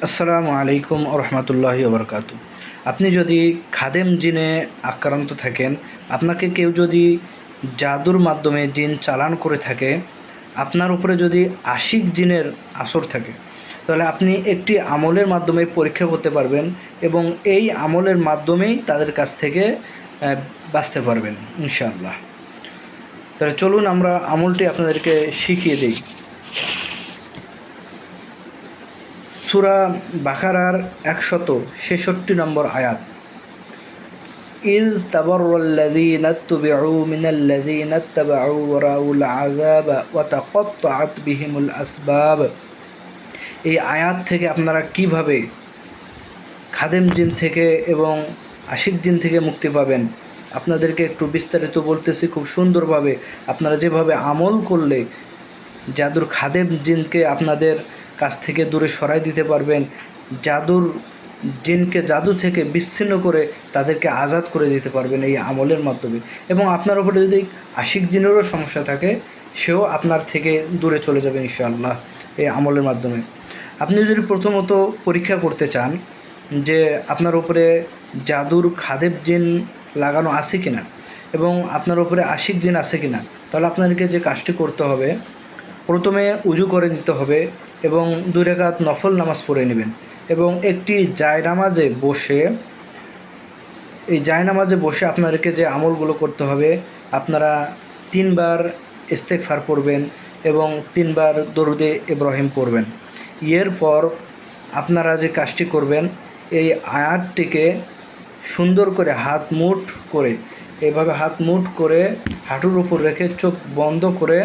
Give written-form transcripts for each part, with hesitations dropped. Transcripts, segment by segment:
আসসালামু আলাইকুম রহমতুল্লাহি ওবরকাতু। আপনি যদি খাদেম জিনে আক্রান্ত থাকেন, আপনাকে কেউ যদি জাদুর মাধ্যমে জিন চালান করে থাকে, আপনার উপরে যদি আশিক জিনের আসর থাকে, তাহলে আপনি একটি আমলের মাধ্যমে পরীক্ষা করতে পারবেন এবং এই আমলের মাধ্যমেই তাদের কাছ থেকে বাঁচতে পারবেন ইনশাআল্লাহ। তাহলে চলুন আমরা আমলটি আপনাদেরকে শিখিয়ে দিই। সূরা বাকারার 166 নম্বর আয়াত। ইয তাবাররাল্লাযীনা তুবিউ মিনাল্লাযীনা ইত্তাবাউ ওয়া রাউল আযাবা ওয়া তাকাত্তাআত বিহিমুল আসবাব। এই আয়াত থেকে আপনারা কিভাবে খাদেম জিন থেকে এবং আশিক জিন থেকে মুক্তি পাবেন আপনাদেরকে একটু বিস্তারিত বলতেছি খুব সুন্দরভাবে। আপনারা যেভাবে আমল করলে জাদুর খাদেম জিনকে আপনাদের কাছ থেকে দূরে সরাই দিতে পারবেন, জাদুর জিনকে জাদু থেকে বিচ্ছিন্ন করে তাদেরকে আজাদ করে দিতে পারবেন এই আমলের মাধ্যমে। এবং আপনার উপরে যদি আশিক জিনেরও সমস্যা থাকে, সেও আপনার থেকে দূরে চলে যাবে ইনশাআল্লাহ এই আমলের মাধ্যমে। আপনি যদি প্রথমত পরীক্ষা করতে চান যে আপনার উপরে জাদুর খাদেম জিন লাগানো আছে কিনা এবং আপনার উপরে আশিক জিন আছে কিনা, তাহলে আপনাদেরকে যে কাজটি করতে হবে, প্রথমে উজু করে নিতে হবে এবং 2 রাকাত নফল নামাজ পড়ে নেবেন এবং একটি জায়নামাজে বসে আপনাদেরকে যে আমলগুলো করতে হবে, আপনারা 3 বার ইস্তেগফার পড়বেন এবং 3 বার দরুদে ইব্রাহিম পড়বেন। এরপর আপনারা যে কাজটি করবেন, এই আয়াতটিকে সুন্দর করে হাত মুঠ করে, এভাবে হাত মুঠ করে হাঁটুর উপর রেখে চোখ বন্ধ করে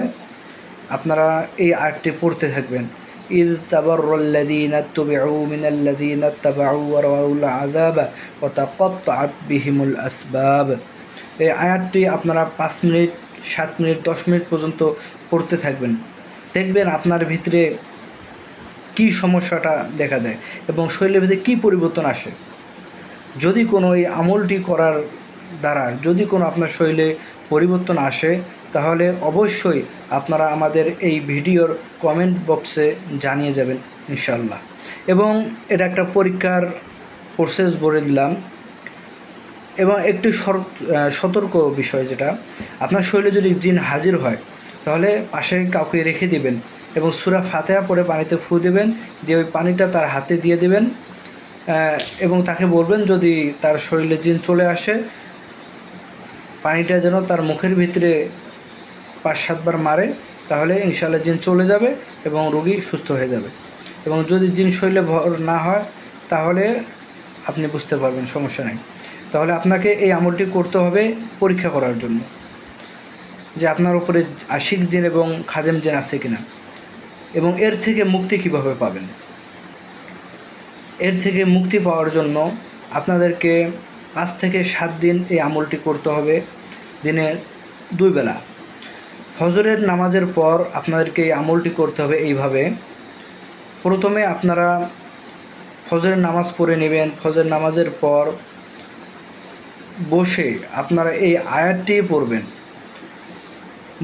আপনারা এই আয়াতটি পড়তে থাকবেন। ইয তাবাররাল্লাযীনা তুবিউ মিনাল্লাযীনা ইত্তাবাউ ওয়া রাউল আযাবা ওয়া তাকাত্তাআত বিহিমুল আসবাব। এই আয়াতটি আপনারা 5 মিনিট, 7 মিনিট, 10 মিনিট পর্যন্ত পড়তে থাকবেন। দেখবেন আপনার ভিতরে কী সমস্যাটা দেখা দেয় এবং শরীরের ভিতরে কী পরিবর্তন আসে। যদি কোনো এই আমলটি করার দ্বারা যদি কোনো আপনার শরীরে পরিবর্তন আসে, তাহলে অবশ্যই আপনারা আমাদের এই ভিডিওর কমেন্ট বক্সে জানিয়ে যাবেন ইনশাআল্লাহ। এবং এটা একটা পরীক্ষার প্রসেস বলে দিলাম। এবং একটি সতর্ক বিষয়, যেটা আপনার শরীরে যদি জিন হাজির হয়, তাহলে পাশে কাউকে রেখে দিবেন এবং সূরা ফাতিহা পড়ে পানিতে ফু দেবেন, দিয়ে ওই পানিটা তার হাতে দিয়ে দেবেন এবং তাকে বলবেন যদি তার শরীরে জিন চলে আসে, পানিটা যেন তার মুখের ভিতরে 5-7 বার মারে, তাহলে ইনশাআল্লাহ জিন চলে যাবে এবং রোগী সুস্থ হয়ে যাবে। এবং যদি জিন শরীরে ভর না হয়, তাহলে আপনি বুঝতে পারবেন সমস্যা নেই। তাহলে আপনাকে এই আমলটি করতে হবে পরীক্ষা করার জন্য যে আপনার উপরে আশিক জিন এবং খাদেম জিন আছে কিনা। এবং এর থেকে মুক্তি কিভাবে পাবেন, এর থেকে মুক্তি পাওয়ার জন্য আপনাদেরকে 5 থেকে 7 দিন এই আমলটি করতে হবে, দিনে 2 বেলা। ফজরের নামাজের পর আপনাদেরকে এই আমলটি করতে হবে এইভাবে। প্রথমে আপনারা ফজরের নামাজ পড়ে নেবেন। ফজরের নামাজের পর বসে আপনারা এই আয়াতটি পড়বেন।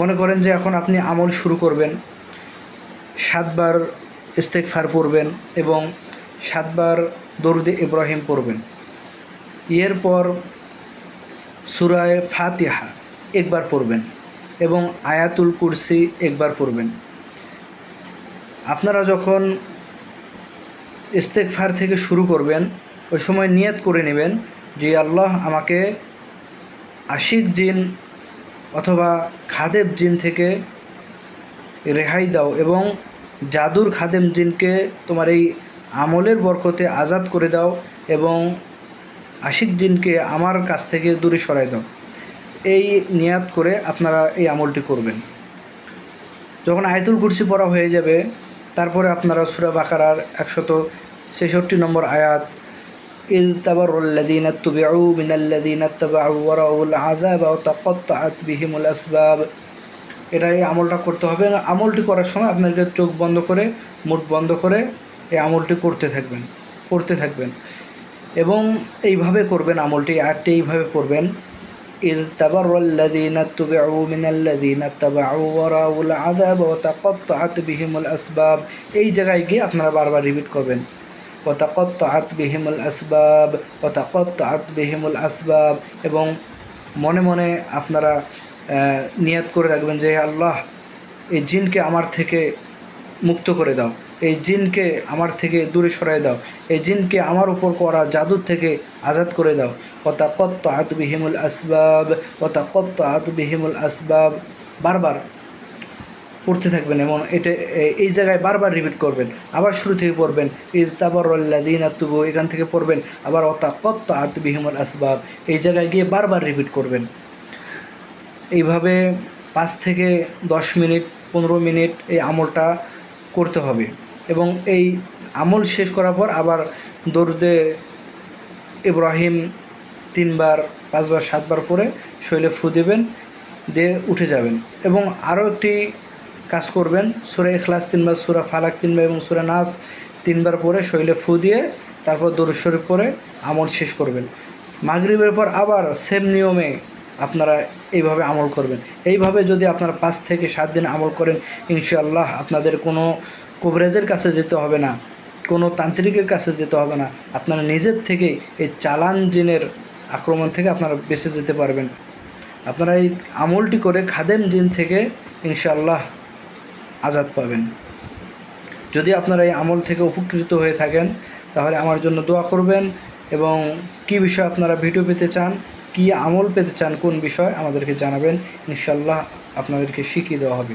মনে করেন যে এখন আপনি আমল শুরু করবেন, 7 বার ইস্তেগফার পড়বেন এবং 7 বার দরুদে ইব্রাহিম পড়বেন। এরপর সূরা ফাতিহা একবার পড়বেন এবং আয়াতুল কুরসি একবার পড়বেন। আপনারা যখন ইস্তেগফার থেকে শুরু করবেন, ওই সময় নিয়ত করে নেবেন যে আল্লাহ আমাকে আশিক জিন অথবা খাদেম জিন থেকে রেহাই দাও এবং জাদুর খাদেম জিনকে তোমার এই আমলের বরকতে আজাদ করে দাও এবং আশিক জিনকে আমার কাছ থেকে দূরে সরাই দাও। এই নিয়াত করে আপনারা এই আমলটি করবেন। যখন আয়াতুল কুরসি পড়া হয়ে যাবে, তারপরে আপনারা সূরা বাকারার 166 নম্বর আয়াত, ইয তাবাররাল্লাযীনা তুবিউ মিনাল্লাযীনা ইত্তাবাউ ওয়া রাউল আযাবা ওয়া তাকাত্তাআত বিহিমুল আসবাব, এই আমলটা করতে হবে। আমলটি করার সময় আপনাদের চোখ বন্ধ করে, মুখ বন্ধ করে এই আমলটি পড়তে থাকবেন এবং এইভাবে করবেন আমলটি। আয়াতটি এইভাবে পড়বেন, ইয তাবাররাল্লাযীনা তুবিউ মিনাল্লাযীনা ইত্তাবাউ ওয়া রাউল আযাবা ওয়া তাকাত্তাআত বিহিমুল আসবাব। এই জায়গায় গিয়ে আপনারা বারবার রিপিট করবেন ওয়াতাকাত্তাআত বিহিমুল আসবাব, ওয়াতাকাত্তাআত বিহিমুল আসবাব। এবং মনে মনে আপনারা নিয়াত করে রাখবেন যে আল্লাহ, এই জিনকে আমার থেকে মুক্ত করে দাও, এই জিনকে আমার থেকে দূরে সরাই দাও, এই জিনকে আমার উপর করা জাদুর থেকে আজাদ করে দাও। ওয়াতাকাত্তাআত বিহিমুল আসবাব, ওয়াতাকাত্তাআত বিহিমুল আসবাব। বারবার পড়তে থাকবেন এবং এই জায়গায় বারবার রিপিট করবেন। আবার শুরু থেকে পড়বেন ইয তাবাররাল্লাযীনা তুবু, এখান থেকে পড়বেন আবার ওয়াতাকাত্তাআত বিহিমুল আসবাব, এই জায়গায় গিয়ে বারবার রিপিট করবেন। এইভাবে 5 থেকে 10 মিনিট 15 মিনিট এই আমলটা করতে হবে। এবং এই আমল শেষ করার পর আবার দরুদে ইব্রাহিম 3 বার 5 বার 7 বার পরে শরীরে ফু দেবেন, দিয়ে উঠে যাবেন। এবং আরও একটি কাজ করবেন, সূরা ইখলাস 3 বার, সূরা ফালাক 3 বার এবং সূরা নাস 3 বার পরে শরীরে ফু দিয়ে তারপর দরুদ শরীফ পড়ে আমল শেষ করবেন। মাগরিবের পর আবার সেম নিয়মে আপনারা এইভাবে আমল করবেন। এইভাবে যদি আপনারা 5 থেকে 7 দিন আমল করেন, ইনশাআল্লাহ আপনাদের কোনো কবিরাজের কাছে যেতে হবে না, কোনো তান্ত্রিকের কাছে যেতে হবে না। আপনারা নিজের থেকেই এই চালান জিনের আক্রমণ থেকে আপনারা বেঁচে যেতে পারবেন। আপনারা এই আমলটি করে খাদেম জিন থেকে ইনশাআল্লাহ আজাদ পাবেন। যদি আপনারা এই আমল থেকে উপকৃত হয়ে থাকেন তাহলে আমার জন্য দোয়া করবেন। এবং কী বিষয় আপনারা ভিডিও পেতে চান, কী আমল পেতে চান, কোন বিষয় আমাদেরকে জানাবেন, ইনশাআল্লাহ আপনাদেরকে শিখিয়ে দেওয়া হবে।